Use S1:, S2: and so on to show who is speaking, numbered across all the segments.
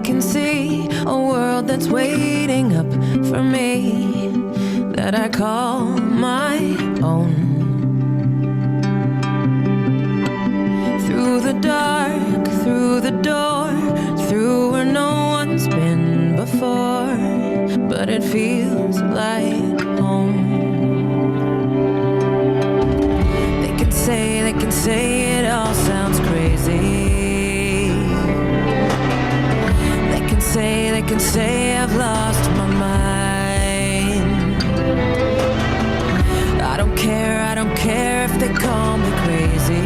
S1: can see a world that's waiting up for me, that I call my own. Through the dark, through the door, through where no one's been before, but it feels like home. They can say it all sounds crazy. They can say I've lost my mind. I don't care if they call me crazy.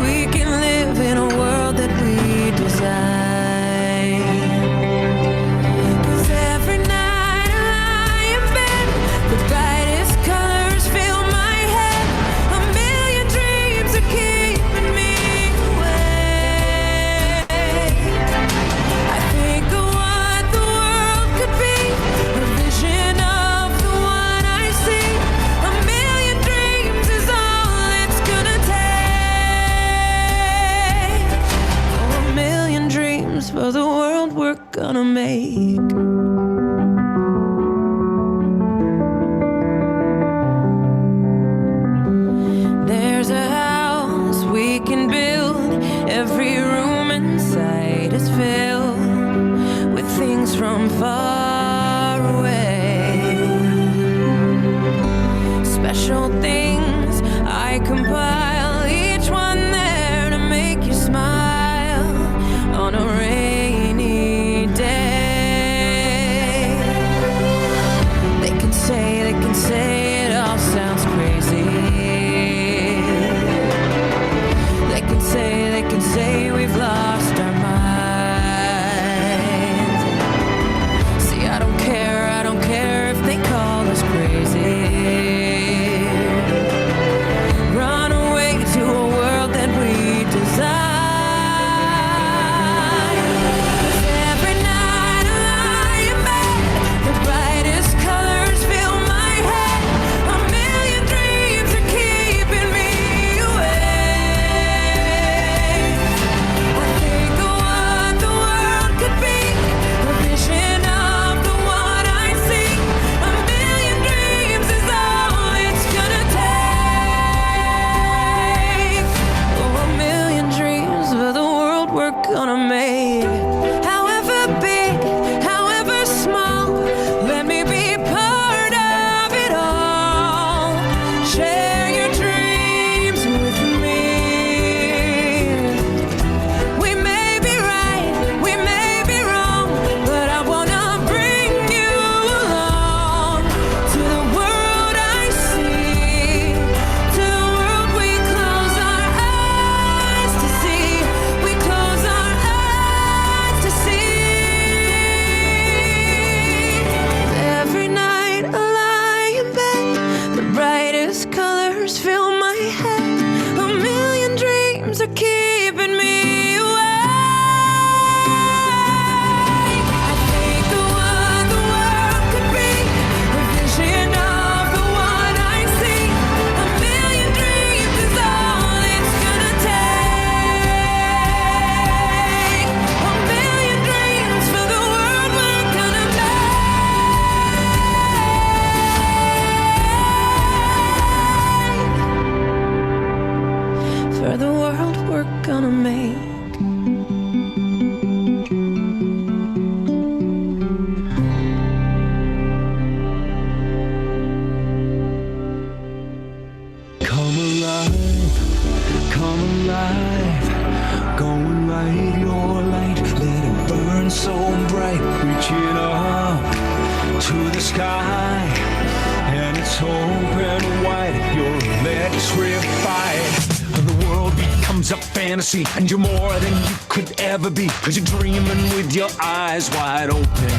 S1: We can live in a world that we design. 'Cause every night I lie in bed, the brightest colors fill my head. A million dreams are keeping me awake. I think of what the world could be, a vision of the one I see. A million dreams is all it's gonna take. Oh, a million dreams for the world we're gonna make. There's a house we can build. Every room inside is filled with things from far away. Special things I compile, each one there to make you smile on a rainy day. They can say it all sounds crazy. They can say we've lost our minds. See, I don't care if they call us crazy. Run away to a world that we design. 'Cause every night I lie in bed, the brightest colors fill my head. A million dreams are keeping me awake. I think of what the world could be, a vision of the one I see. A million dreams is all it's gonna take. Oh, a million dreams for the world we're gonna make. However big, however small, let me be part of it all. Share your dreams with me. We may be right, we may be wrong, but I wanna bring you along to the world I see, to the world we close our eyes to see. We close our eyes to see. Every night I lie in bed, the brightest colors fill my head. A million dreams are keeping me awake. I think of what the world could be, a vision of the one I see. A million dreams is all it's gonna take. A million dreams for the world we're gonna make. For the world we're gonna make.
S2: Come alive, come alive. Go and light your light, let it burn so bright. Reaching up to the sky, and it's open wide. You're electrified. The world becomes a fantasy, and you're more than you could ever be, 'cause you're dreaming with your eyes wide open.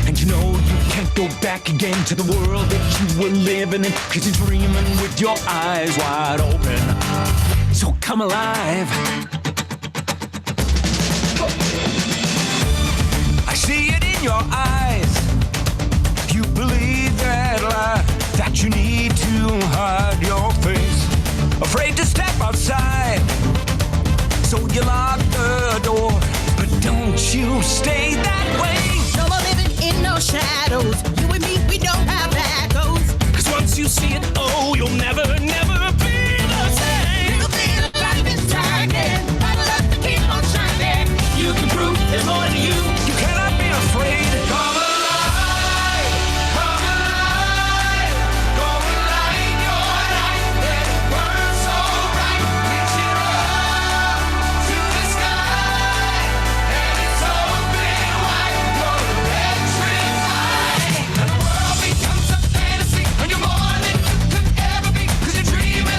S2: And you know you can't go back again to the world that you were living in, 'cause you're dreaming with your eyes wide open. So come alive. I see it in your eyes. You believe that lie, that you need to hide your face, afraid to step outside. So you lock wish you stayed that way.
S3: No more living in no shadows. You and me, we don't have echoes.
S2: Cause once you see it, oh, you'll never, never be the same.
S3: Little bit of life is turning. Gotta let the keep on shining. You can prove there's more to you.
S2: You cannot be afraid. Come alive, come alive, come alive your life. Let it burn so bright, reach it up to the sky, and it's open wide. You're electrified, and the world becomes a fantasy, and you're more than you could ever be. 'Cause you're dreaming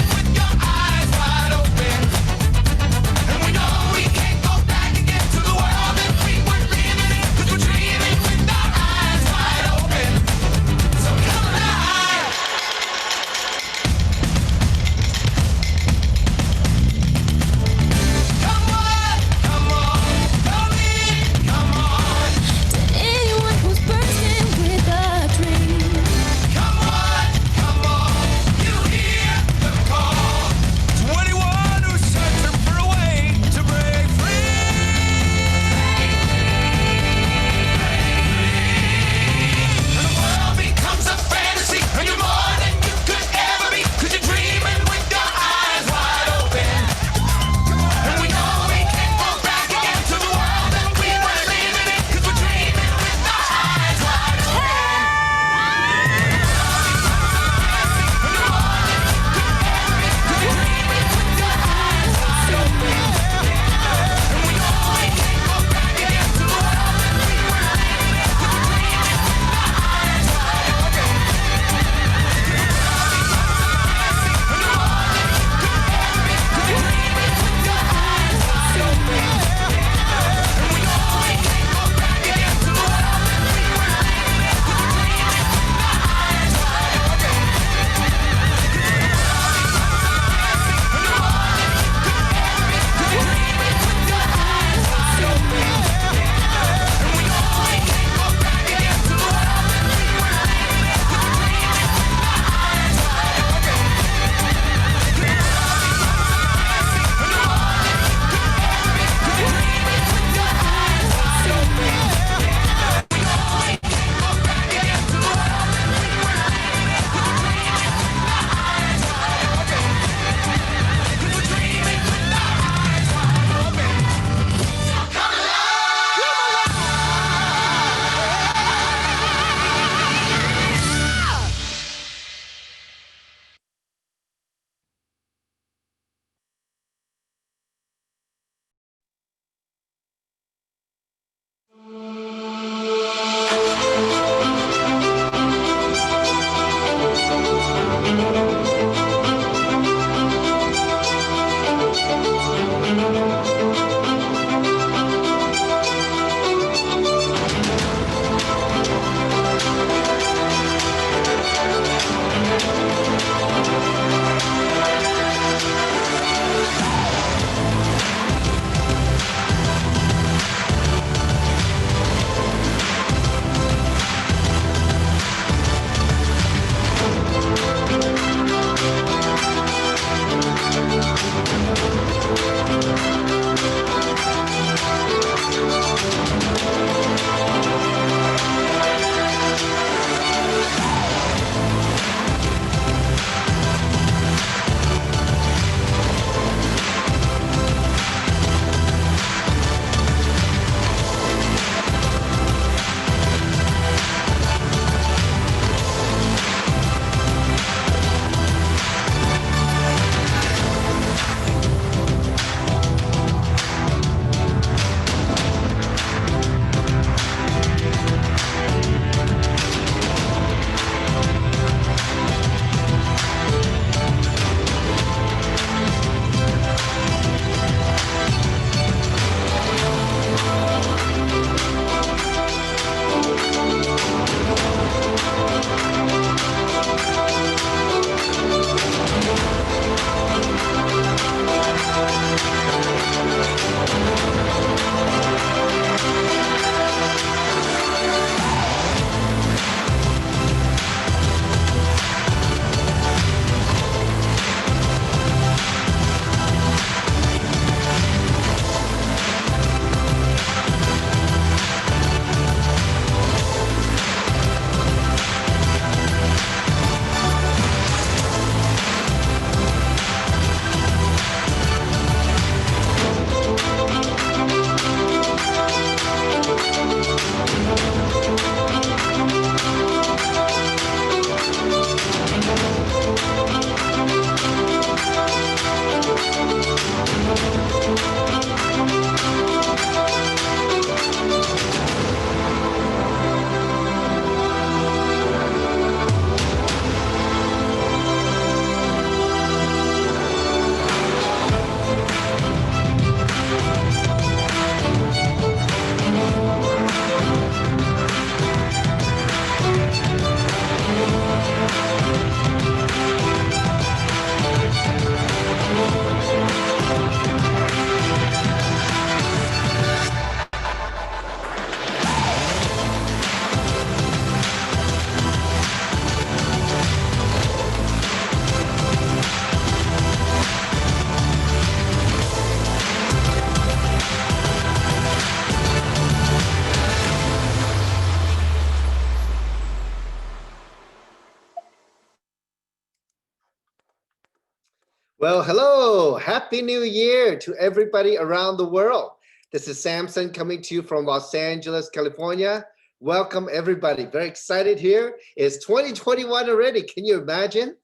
S4: Well, hello. Happy New Year to everybody around the world. This is Samson coming to you from Los Angeles, California. Welcome, everybody. Very excited here. It's 2021 already. Can you imagine?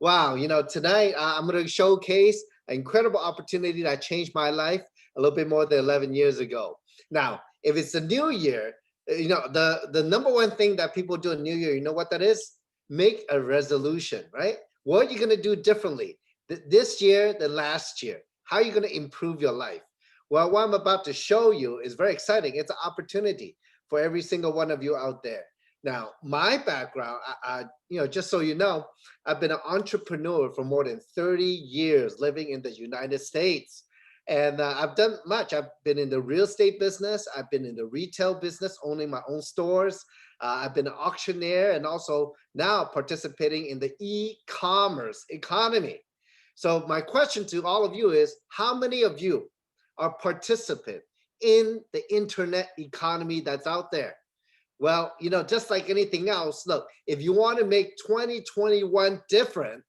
S4: Wow. Tonight I'm going to showcase an incredible opportunity that changed my life a little bit more than 11 years ago. Now, if it's the new year, the number one thing that people do in New Year, you know what that is? Make a resolution, right? What are you going to do differently this year than last year? How are you going to improve your life? Well, what I'm about to show you is very exciting. It's an opportunity for every single one of you out there. Now, my background, just so you know, I've been an entrepreneur for more than 30 years living in the United States. And I've done much. I've been in the real estate business. I've been in the retail business, owning my own stores. I've been an auctioneer and also now participating in the e-commerce economy. So my question to all of you is, how many of you are participant in the internet economy that's out there? Well, just like anything else, look, if you want to make 2021 different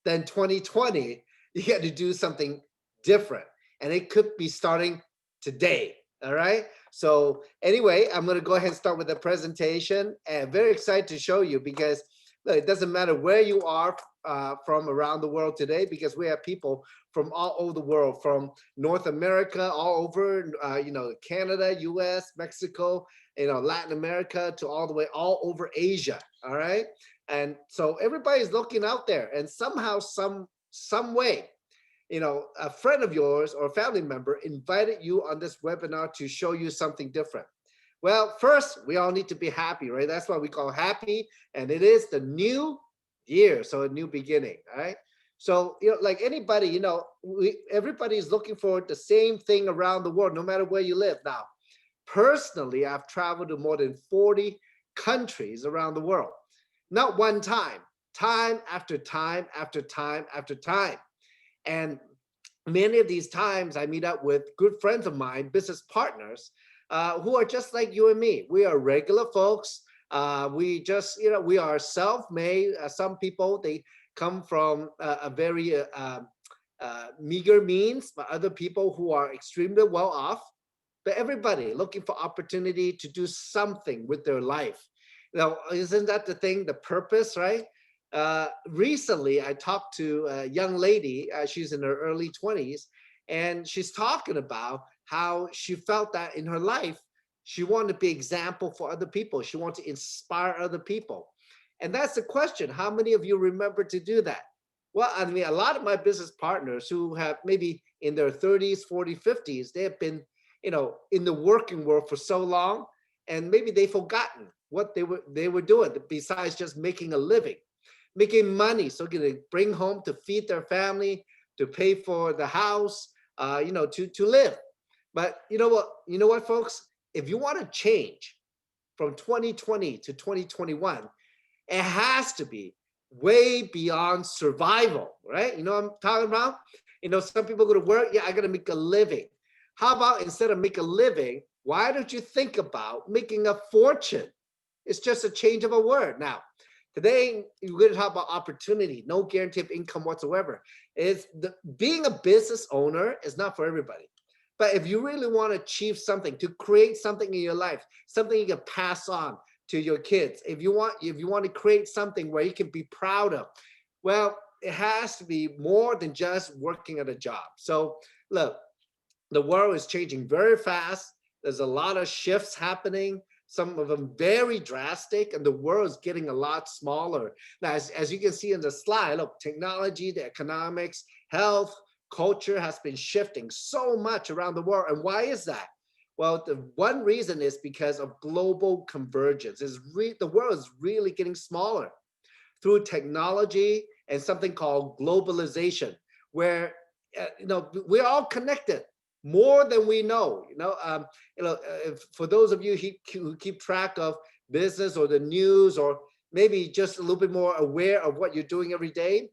S4: than 2020, you got to do something different. And it could be starting today. All right. So anyway, I'm going to go ahead and start with the presentation, and very excited to show you because look, it doesn't matter where you are from around the world today, because we have people from all over the world, from North America, all over, Canada, US, Mexico, Latin America, to all the way all over Asia. All right. And so everybody's looking out there, and somehow, some way, a friend of yours or a family member invited you on this webinar to show you something different. Well, first, we all need to be happy, right? That's why we call happy. And it is the new year, so a new beginning, all right? So, like anybody, everybody's looking for the same thing around the world, no matter where you live. Now, personally, I've traveled to more than 40 countries around the world. Not one time, time after time after time after time. And many of these times I meet up with good friends of mine, business partners, who are just like you and me. We are regular folks. We just, we are self-made. Some people, they come from a very meager means, but other people who are extremely well off. But everybody looking for opportunity to do something with their life. Isn't that the thing, the purpose, right? Recently, I talked to a young lady. She's in her early 20s, and she's talking about how she felt that in her life, she wanted to be example for other people. She wanted to inspire other people. And that's the question. How many of you remember to do that? Well, I mean, a lot of my business partners who have maybe in their 30s, 40s, 50s, they have been, in the working world for so long, and maybe they've forgotten what they were doing besides just making a living. Making money, so to bring home to feed their family, to pay for the house, to live. But you know what, folks? If you want to change from 2020 to 2021, it has to be way beyond survival, right? You know what I'm talking about? Some people go to work, yeah, I got to make a living. How about instead of make a living, why don't you think about making a fortune? It's just a change of a word. Now, today, we're going to talk about opportunity, no guarantee of income whatsoever. Being a business owner is not for everybody. But if you really want to achieve something, to create something in your life, something you can pass on to your kids, if you want to create something where you can be proud of, well, it has to be more than just working at a job. So look, the world is changing very fast. There's a lot of shifts happening, some of them very drastic, and the world is getting a lot smaller. Now, as you can see in the slide, look, technology, the economics, health, culture has been shifting so much around the world. And why is that? Well, the one reason is because of global convergence. The world is really getting smaller through technology and something called globalization, where we're all connected more than we know. For those of you who keep track of business or the news, or maybe just a little bit more aware of what you're doing every day,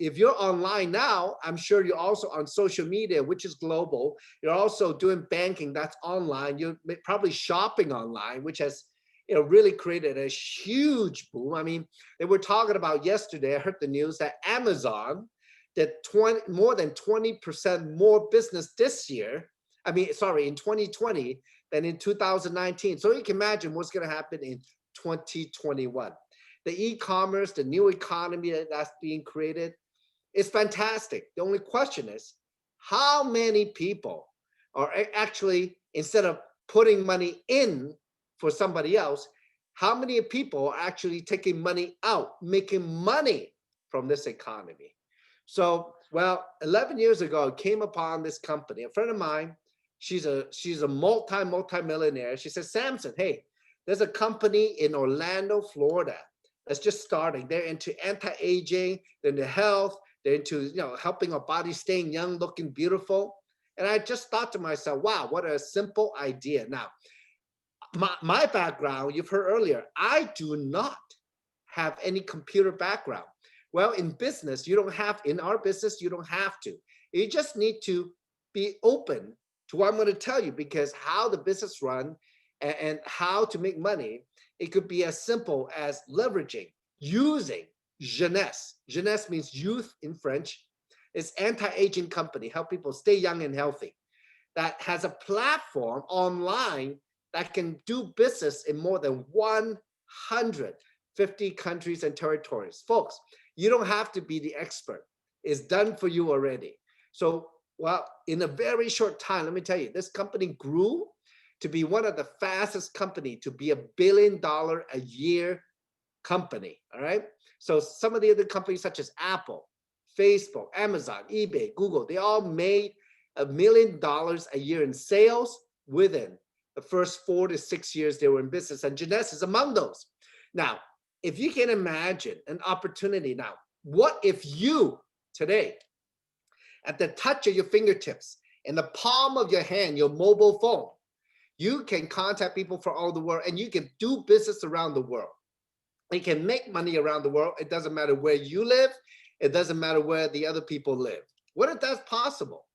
S4: if you're online now, I'm sure you're also on social media, which is global. You're also doing banking, that's online. You're probably shopping online, which has really created a huge boom. I mean, they were talking about yesterday, I heard the news that Amazon that more than 20% more business this year. I mean, sorry, in 2020 than in 2019. So you can imagine what's going to happen in 2021. The e-commerce, the new economy that's being created is fantastic. The only question is, how many people are actually, instead of putting money in for somebody else, how many people are actually taking money out, making money from this economy? So, well, 11 years ago, I came upon this company. A friend of mine, she's a multi-millionaire. She says, Samson, hey, there's a company in Orlando, Florida, that's just starting. They're into anti-aging, they're into health, they're into helping our body staying young, looking beautiful. And I just thought to myself, wow, what a simple idea. Now, my background, you've heard earlier, I do not have any computer background. Well, in business, in our business, you don't have to. You just need to be open to what I'm going to tell you, because how the business run and how to make money, it could be as simple as leveraging, using jeunesse. Jeunesse means youth in French. It's anti-aging company, help people stay young and healthy, that has a platform online that can do business in more than 150 countries and territories. Folks, you don't have to be the expert. It's done for you already. So, well, in a very short time, let me tell you, this company grew to be one of the fastest company to be $1 billion a year company, all right? So some of the other companies such as Apple, Facebook, Amazon, eBay, Google, they all made $1 million a year in sales within the first 4 to 6 years they were in business, and Jeunesse is among those. Now, if you can imagine an opportunity now, what if you today, at the touch of your fingertips, in the palm of your hand, your mobile phone, you can contact people from all the world and you can do business around the world. You can make money around the world. It doesn't matter where you live. It doesn't matter where the other people live. What if that's possible?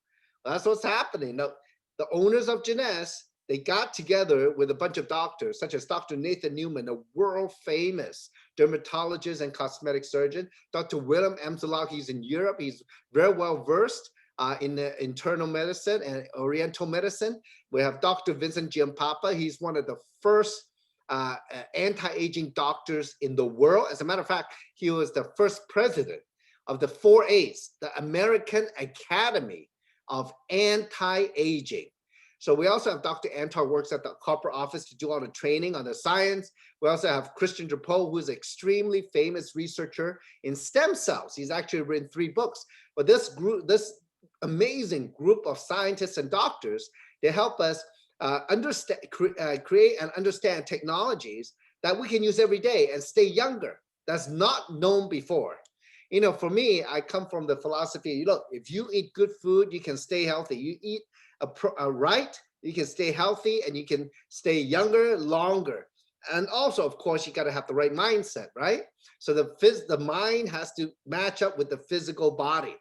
S4: Well, that's what's happening. Now, the owners of Jeunesse, they got together with a bunch of doctors, such as Dr. Nathan Newman, a world famous dermatologist and cosmetic surgeon. Dr. Willem Amselaar, he's in Europe. He's very well versed in the internal medicine and oriental medicine. We have Dr. Vincent Giampapa. He's one of the first anti-aging doctors in the world. As a matter of fact, he was the first president of the 4A's, the American Academy of Anti-Aging. So we also have Dr. Antar works at the corporate office to do all the training on the science. We also have Christian Drapeau, who is an extremely famous researcher in stem cells. He's actually written 3 books. But this group, this amazing group of scientists and doctors, they help us create and understand technologies that we can use every day and stay younger. That's not known before. For me, I come from the philosophy, look, if you eat good food, you can stay healthy. You eat right, you can stay healthy and you can stay younger, longer. And also, of course, you got to have the right mindset, right? So the mind has to match up with the physical body.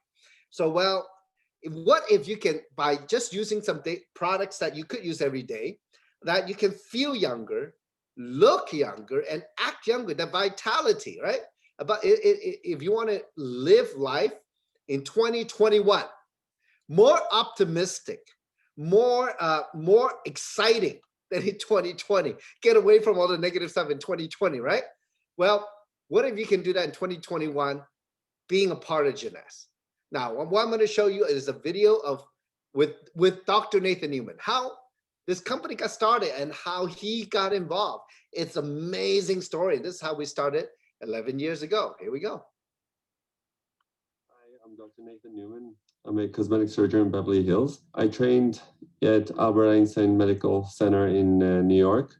S4: So, well, what if you can, by just using some products that you could use every day, that you can feel younger, look younger, and act younger, the vitality, right? But if you want to live life in 2021, more optimistic, more exciting than in 2020. Get away from all the negative stuff in 2020, right? Well, what if you can do that in 2021, being a part of Jeunesse? Now, what I'm going to show you is a video of with Dr. Nathan Newman, how this company got started and how he got involved. It's an amazing story. This is how we started 11 years ago. Here we go.
S5: Hi, I'm Dr. Nathan Newman. I'm a cosmetic surgeon in Beverly Hills. I trained at Albert Einstein Medical Center in New York,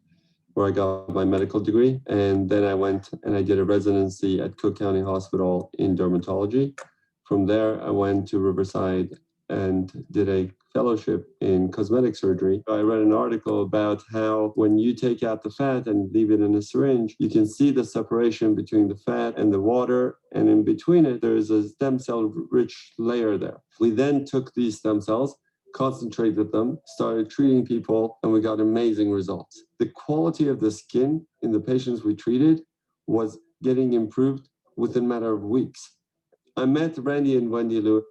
S5: where I got my medical degree. And then I went and I did a residency at Cook County Hospital in dermatology. From there, I went to Riverside and did a fellowship in cosmetic surgery. I read an article about how when you take out the fat and leave it in a syringe, you can see the separation between the fat and the water. And in between it, there is a stem cell rich layer there. We then took these stem cells, concentrated them, started treating people, and we got amazing results. The quality of the skin in the patients we treated was getting improved within a matter of weeks. I met Randy and Wendy Lewis.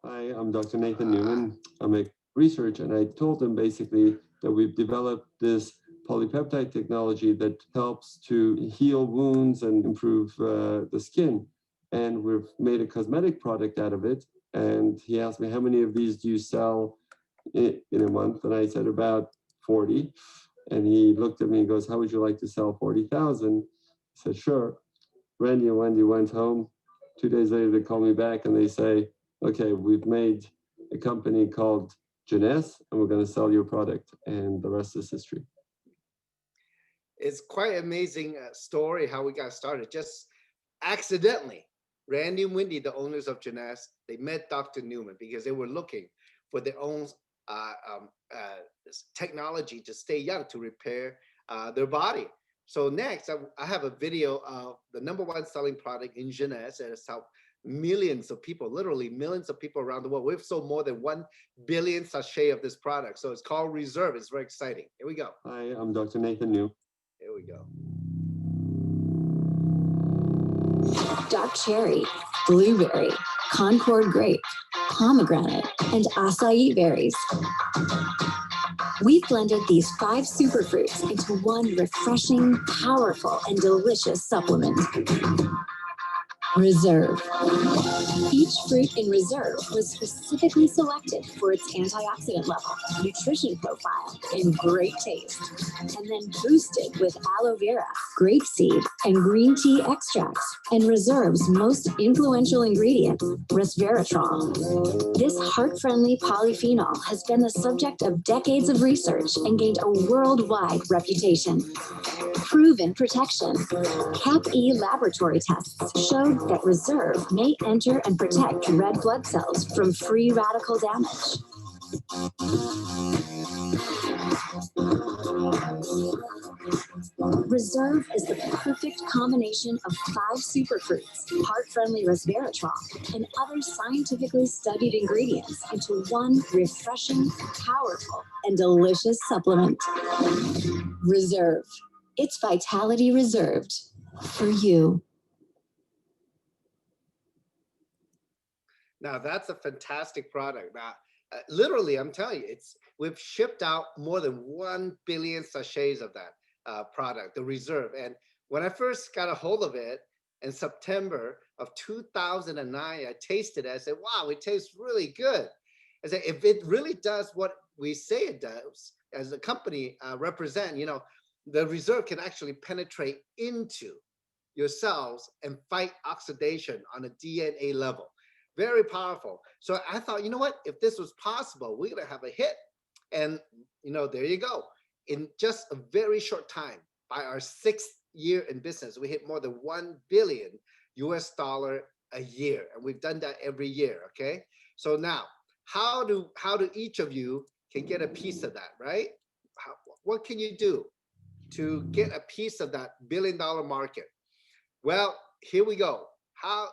S5: Hi, I'm Dr. Nathan Newman. I make research, and I told them basically that we've developed this polypeptide technology that helps to heal wounds and improve the skin. And we've made a cosmetic product out of it. And he asked me, how many of these do you sell in a month? And I said, about 40. And he looked at me and goes, how would you like to sell 40,000? I said, sure. Randy and Wendy went home. 2 days later, they call me back and they say, okay, we've made a company called Jeunesse, and we're going to sell your product. And the rest is history.
S4: It's quite amazing story how we got started. Just accidentally, Randy and Wendy, the owners of Jeunesse, they met Dr. Newman because they were looking for their own technology to stay young, to repair their body. So next, I have a video of the #1 selling product in Jeunesse that has helped millions of people, literally millions of people around the world. We've sold more than 1 billion sachet of this product. So it's called Reserve. It's very exciting. Here we go.
S5: Hi, I'm Dr. Nathan New.
S4: Here we go.
S6: Dark cherry, blueberry, Concord grape, pomegranate, and acai berries. We've blended these 5 superfruits into one refreshing, powerful, and delicious supplement. Reserve. Each fruit in Reserve was specifically selected for its antioxidant level, nutrition profile, and great taste, and then boosted with aloe vera, grapeseed, and green tea extracts, and Reserve's most influential ingredient, resveratrol. This heart-friendly polyphenol has been the subject of decades of research and gained a worldwide reputation. Proven protection. CAP-E laboratory tests showed that Reserve may enter and protect red blood cells from free radical damage. Reserve is the perfect combination of 5 superfruits, heart-friendly resveratrol, and other scientifically studied ingredients into one refreshing, powerful, and delicious supplement. Reserve. It's vitality reserved for you.
S4: Now that's a fantastic product. Now, literally, I'm telling you, we've shipped out more than 1 billion sachets of that product, the Reserve. And when I first got a hold of it in September of 2009, I tasted it. I said, wow, it tastes really good. I said, if it really does what we say it does, as a company represent, you know, the Reserve can actually penetrate into your cells and fight oxidation on a DNA level. Very powerful. So I thought, you know what, if this was possible, we're gonna have a hit. And you know, there you go. In just a very short time, by our 6th year in business, we hit more than $1 billion a year. And we've done that every year, okay? So now, how do each of you can get a piece of that, right? What can you do to get a piece of that $1 billion market? Well, here we go. How,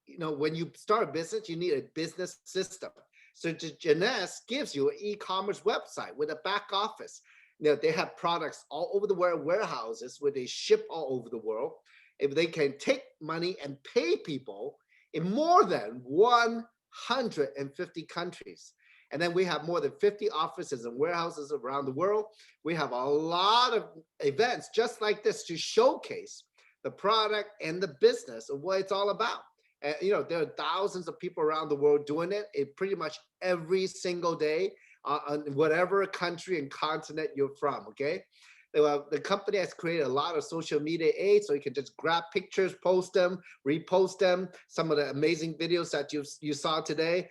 S4: you know, when you start a business, you need a business system. So Jeunesse gives you an e-commerce website with a back office. You know, they have products all over the world, warehouses where they ship all over the world. If they can take money and pay people in more than 150 countries. And then we have more than 50 offices and warehouses around the world. We have a lot of events just like this to showcase the product and the business of what it's all about. And you know, there are thousands of people around the world doing it pretty much every single day on whatever country and continent you're from, okay? The company has created a lot of social media aids, so you can just grab pictures, post them, repost them. Some of the amazing videos that you saw today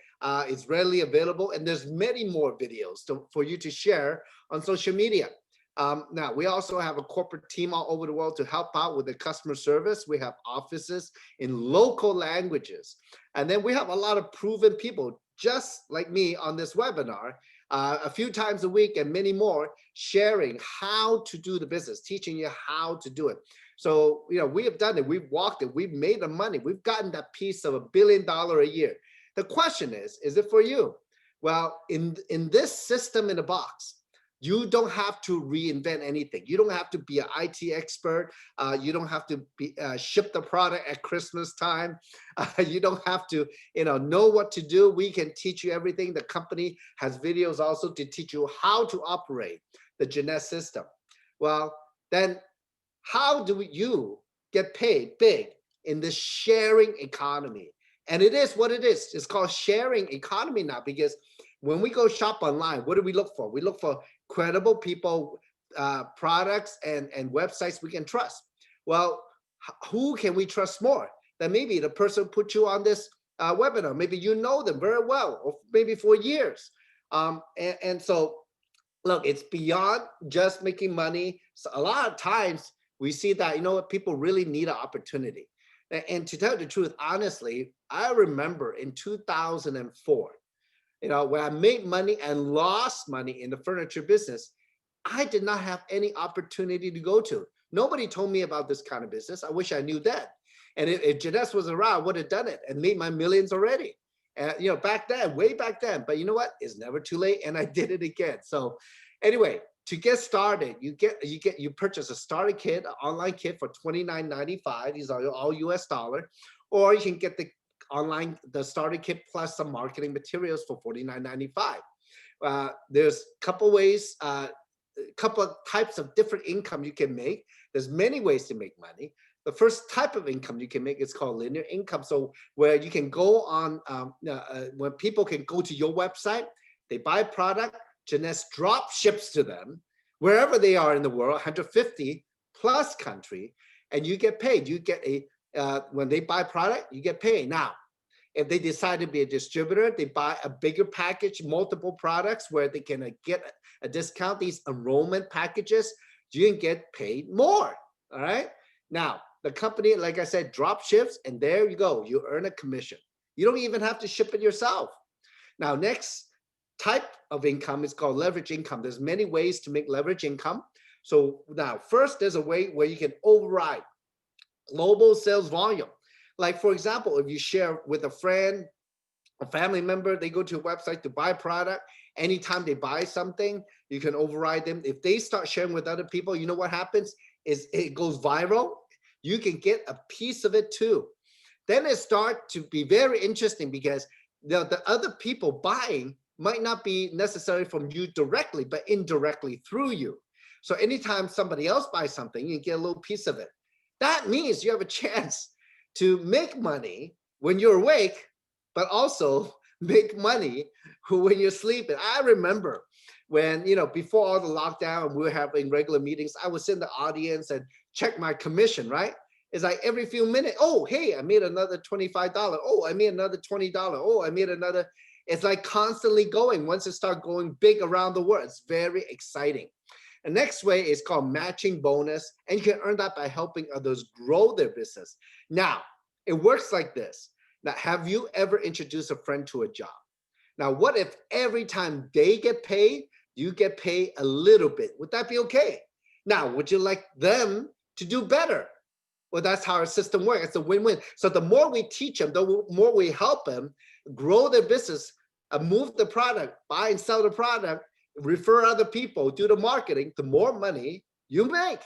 S4: is readily available, and there's many more videos for you to share on social media. Now, we also have a corporate team all over the world to help out with the customer service. We have offices in local languages. And then we have a lot of proven people, just like me on this webinar, a few times a week and many more, sharing how to do the business, teaching you how to do it. So, you know, we have done it. We've walked it. We've made the money. We've gotten that piece of $1 billion a year. The question is it for you? Well, in this system in a box, You don't have to reinvent anything. You don't have to be an IT expert. You don't have to ship the product at Christmas time. You don't have to, know what to do. We can teach you everything. The company has videos also to teach you how to operate the Jeunesse system. Well, then how do you get paid big in this sharing economy? And it is what it is. It's called sharing economy now, because when we go shop online, what do we look for? We look for credible people, products, and websites we can trust. Well, who can we trust more? Then maybe the person put you on this webinar. Maybe you know them very well, or maybe for years. And so, look, it's beyond just making money. So a lot of times we see that, people really need an opportunity. And to tell you the truth, honestly, I remember in 2004, when I made money and lost money in the furniture business, I did not have any opportunity to go to. Nobody told me about this kind of business. I wish I knew that. And if Jeunesse was around, I would have done it and made my millions already. Back then, way back then. But you know what? It's never too late, and I did it again. So anyway, to get started, you purchase a starter kit, an online kit for $29.95. These are all US dollar, or you can get the starter kit plus some marketing materials for $49.95. There's a couple ways, a couple of types of different income you can make. There's many ways to make money. The first type of income you can make is called linear income. So where you can go on, when people can go to your website, they buy product, Jeunesse drop ships to them wherever they are in the world, 150 plus country, and you get paid. You get when they buy product, you get paid. Now, if they decide to be a distributor, they buy a bigger package, multiple products where they can get a discount. These enrollment packages, you can get paid more. All right. Now, the company, like I said, drop ships, and there you go. You earn a commission. You don't even have to ship it yourself. Now, next type of income is called leverage income. There's many ways to make leverage income. So now, first, there's a way where you can override global sales volume. Like, for example, if you share with a friend, a family member, they go to a website to buy a product. Anytime they buy something, you can override them. If they start sharing with other people, you know what happens is it goes viral. You can get a piece of it too. Then it starts to be very interesting, because the other people buying might not be necessary from you directly, but indirectly through you. So anytime somebody else buys something, you get a little piece of it. That means you have a chance to make money when you're awake, but also make money when you're sleeping. I remember when, before all the lockdown, we were having regular meetings, I was in the audience and check my commission, right? It's like every few minutes, oh, hey, I made another $25. Oh, I made another $20. Oh, I made another. It's like constantly going. Once it starts going big around the world, it's very exciting. The next way is called matching bonus, and you can earn that by helping others grow their business. Now, it works like this. Now, have you ever introduced a friend to a job? Now, what if every time they get paid, you get paid a little bit? Would that be okay? Now, would you like them to do better? Well, that's how our system works. It's a win-win. So the more we teach them, the more we help them grow their business, move the product, buy and sell the product, refer other people, do the marketing, the more money you make.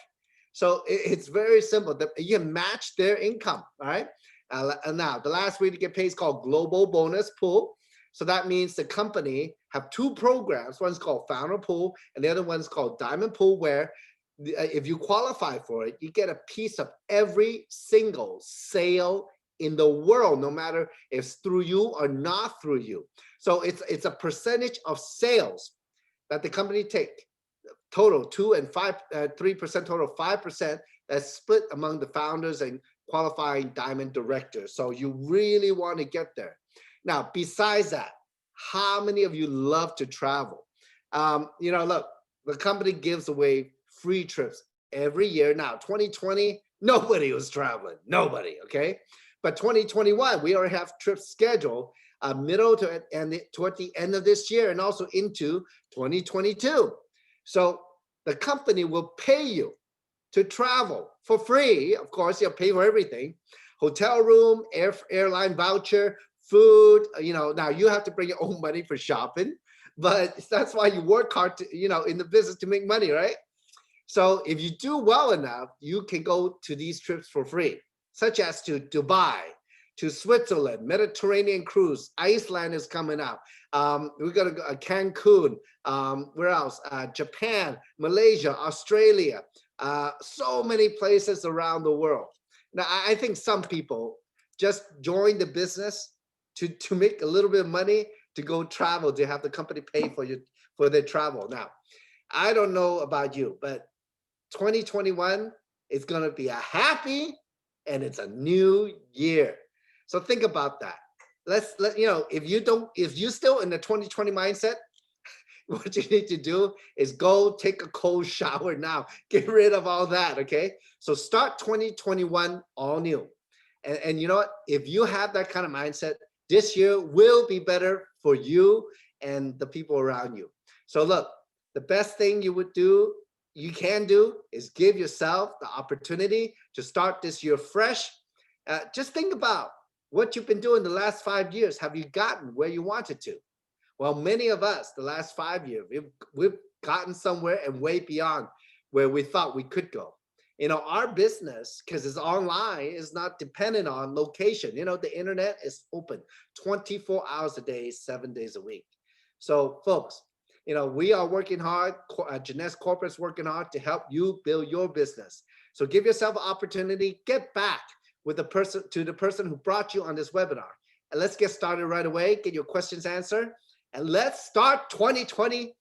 S4: So it's very simple. You can match their income, all right? And now, the last way to get paid is called global bonus pool. So that means the company have two programs. One's called Founder Pool, and the other one's called Diamond Pool, where if you qualify for it, you get a piece of every single sale in the world, no matter if it's through you or not through you. So it's a percentage of sales that the company take, total 2 and 5, 3% total, 5% that's split among the founders and qualifying diamond directors. So you really want to get there. Now, besides that, how many of you love to travel? Look, the company gives away free trips every year. Now, 2020, nobody was traveling, nobody, okay? But 2021, we already have trips scheduled middle to and toward the end of this year and also into 2022. So the company will pay you to travel for free. Of course, you'll pay for everything. Hotel room, airline voucher, food, now you have to bring your own money for shopping, but that's why you work hard to, in the business to make money, right? So if you do well enough, you can go to these trips for free, such as to Dubai, to Switzerland, Mediterranean cruise, Iceland is coming up. We're gonna go Cancun, where else? Japan, Malaysia, Australia, so many places around the world. Now, I think some people just join the business to make a little bit of money, to go travel, to have the company pay for their travel. Now, I don't know about you, but 2021 is gonna be a happy, and it's a new year. So think about that. If you're still in the 2020 mindset, what you need to do is go take a cold shower now. Get rid of all that, okay? So start 2021 all new. And you know what? If you have that kind of mindset, this year will be better for you and the people around you. So look, the best thing you can do is give yourself the opportunity to start this year fresh. Just think about what you've been doing the last 5 years. Have you gotten where you wanted to? Well, many of us, the last 5 years, we've gotten somewhere and way beyond where we thought we could go. Our business, because it's online, is not dependent on location. The internet is open 24 hours a day, 7 days a week. So folks, we are working hard. Jeunesse Corporate's working hard to help you build your business. So give yourself an opportunity, get back with the person who brought you on this webinar. And let's get started right away, get your questions answered, and let's start 2020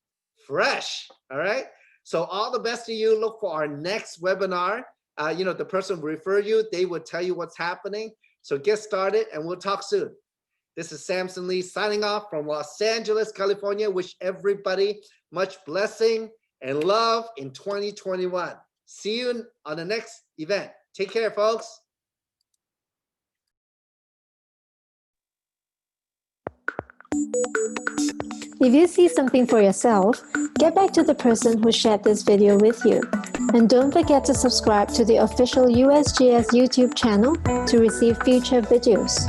S4: fresh, all right? So all the best to you. Look for our next webinar. The person who referred you, they will tell you what's happening. So get started and we'll talk soon. This is Samson Lee signing off from Los Angeles, California. Wish everybody much blessing and love in 2021. See you on the next event. Take care, folks.
S7: If you see something for yourself, get back to the person who shared this video with you. And don't forget to subscribe to the official USGS YouTube channel to receive future videos.